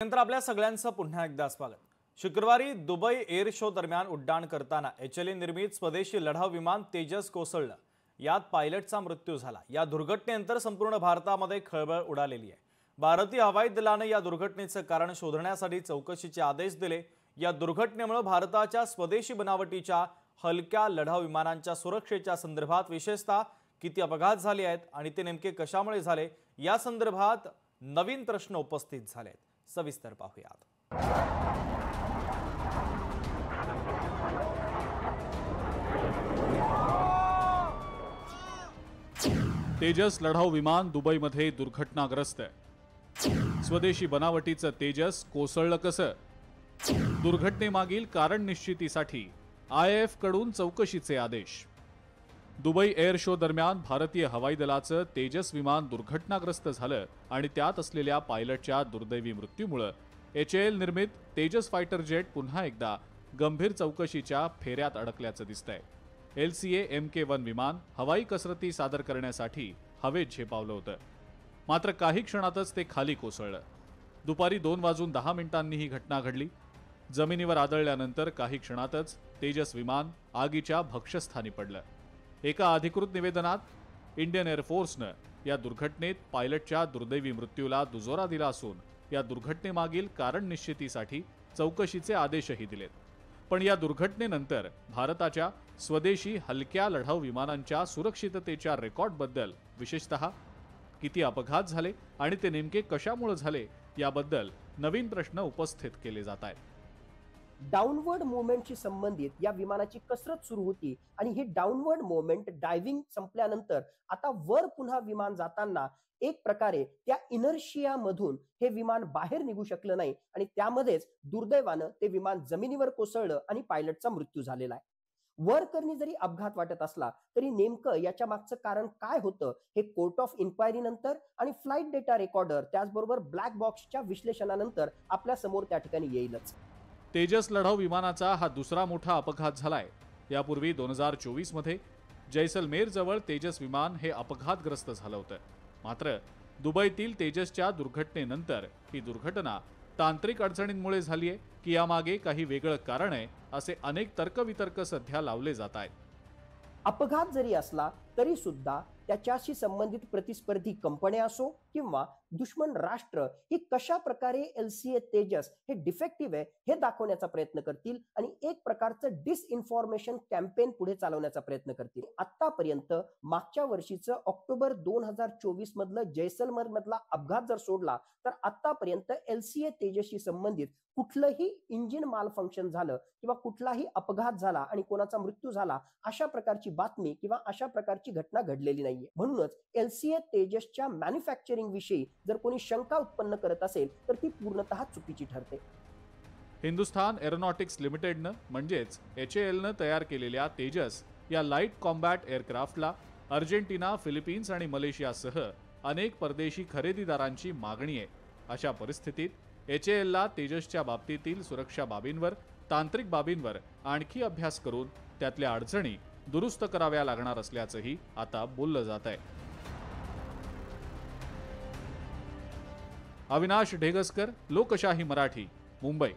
नंतर आपल्या सगळ्यांचं पुन्हा एकदा स्वागत। शुक्रवारी दुबई एअर शो दरम्यान उड्डाण करताना HAL निर्मित स्वदेशी लढाऊ विमान तेजस कोसळलं। यात पायलटचा मृत्यू झाला। या दुर्घटनेनंतर संपूर्ण भारतामध्ये खळबळ उडालेली आहे। भारतीय हवाई दलाने या दुर्घटनेचं कारण शोधण्यासाठी चौकशीचे आदेश दिले। या दुर्घटनेमुळे भारताच्या स्वदेशी बनावटीच्या हलक्या लढाऊ विमानांच्या सुरक्षेच्या संदर्भात विशेषतः किती अपघात झाले आहेत आणि ते नेमके कशामुळे झाले या संदर्भात नवीन प्रश्न उपस्थित झाले आहेत। सविस्तर पाहूयात। तेजस लढाऊ विमान दुबईमध्ये दुर्घटनाग्रस्त। स्वदेशी बनावटीचं तेजस कोसळलं कसं? दुर्घटनेमागील कारण निश्चितीसाठी IAF कडून चौकशीचे आदेश। दुबई एअर शो दरम्यान भारतीय हवाई दलाचं तेजस विमान दुर्घटनाग्रस्त झालं आणि त्यात असलेल्या पायलटच्या दुर्दैवी मृत्यूमुळे HAL निर्मित तेजस फायटर जेट पुन्हा एकदा गंभीर चौकशीच्या फेऱ्यात अडकल्याचं दिसतंय। LCA MK1 विमान हवाई कसरती सादर करण्यासाठी हवेत झेपावलं होतं, मात्र काही क्षणातच ते खाली कोसळलं। दुपारी 2:10 ही घटना घडली। जमिनीवर आदळल्यानंतर काही क्षणातच तेजस विमान आगीच्या भक्ष्यस्थानी पडलं। एका अधिकृत निवेदनात इंडियन एअर फोर्सनं या दुर्घटनेत पायलटच्या दुर्दैवी मृत्यूला दुजोरा दिला असून या दुर्घटनेमागील कारण निश्चितीसाठी चौकशीचे आदेशही दिलेत। पण या दुर्घटनेनंतर भारताच्या स्वदेशी हलक्या लढाऊ विमानांच्या सुरक्षिततेच्या रेकॉर्डबद्दल विशेषतः किती अपघात झाले आणि ते नेमके कशामुळे झाले याबद्दल नवीन प्रश्न उपस्थित केले जात आहेत। डाउनवर्ड मूवमेंटशी संबंधित या विमानाची कसरत सुरू होती आणि ही डाउनवर्ड मूवमेंट डायव्हिंग संपल्यानंतर आता वर पुन्हा विमान जाताना एक प्रकारे त्या इनर्शिया मधून हे विमान बाहेर निघू शकलं नाही आणि त्यामध्येच दुर्दैवानं ते विमान जमिनीवर कोसळलं आणि पायलटचा मृत्यू झालेला आहे। वर करणी जरी अपघात वाटत असला तरी नेमकं याच्या मागचं कारण काय होतं हे कोर्ट ऑफ इन्क्वायरी नंतर आणि फ्लाइट डेटा रेकॉर्डर त्याचबरोबर ब्लॅक बॉक्सच्या विश्लेषणानंतर आपल्या समोर त्या ठिकाणी येईलच। तेजस लढाऊ विमानाचा हा दुसरा मोठा अपघात झालाय। यापूर्वी 2024 मध्ये जैसलमेर जवळ तेजस विमान हे अपघातग्रस्त झालं होतं, मात्र दुबईतील तेजसच्या दुर्घटनेनंतर ही दुर्घटना तांत्रिक अडचणींमुळे झालीये की यामागे काही वेगळं कारण आहे असे अनेक तर्कवितर्क सध्या लावले जात आहेत। अपघात जरी असला तरी सुद्धा त्याच्याशी संबंधित प्रतिस्पर्धी कंपन्या असो किंवा दुश्मन राष्ट्र ही कशा प्रकारे LCA तेजस हे डिफेक्टिव्ह आहे हे दाखवण्याचा प्रयत्न करतील आणि एक प्रकारचं डिसइन्फॉर्मेशन कॅम्पेन पुढे चालवण्याचा प्रयत्न करतील। आतापर्यंत मागच्या वर्षीचं ऑक्टोबर 2024 मधलं जैसलमेर मधला अपघात जर सोडला तर आतापर्यंत LCA तेजसशी संबंधित कुठलंही इंजिन माल फंक्शन झालं किंवा कुठलाही अपघात झाला आणि कोणाचा मृत्यू झाला अशा प्रकारची बातमी किंवा अशा प्रकारची घटना घडलेली नाहीये। म्हणूनच LCA तेजसच्या मॅन्युफॅक्चरिंग विषयी जर कोणी शंका उत्पन्न करत असेल तर ती पूर्णतः चुकीची ठरते। हिंदुस्थान एरोनॉटिक्स लिमिटेडनं म्हणजेच HALनं तयार केलेल्या तेजस या लाईट कॉम्बॅट एअरक्राफ्टला अर्जेंटिना, फिलिपिन्स आणि मलेशियासह अनेक परदेशी खरेदीदारांची मागणी आहे। अशा परिस्थितीत HALला तेजसच्या बाबतीतील सुरक्षा बाबींवर, तांत्रिक बाबींवर आणखी अभ्यास करून त्यातल्या अडचणी दुरुस्त कराव्या लागणार असल्याचंही आता बोललं जात आहे। अविनाश ढेगसकर, लोकशाही मराठी, मुंबई।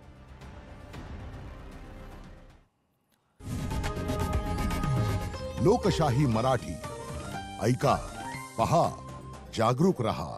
लोकशाही मराठी ऐका, पहा, जागरूक रहा।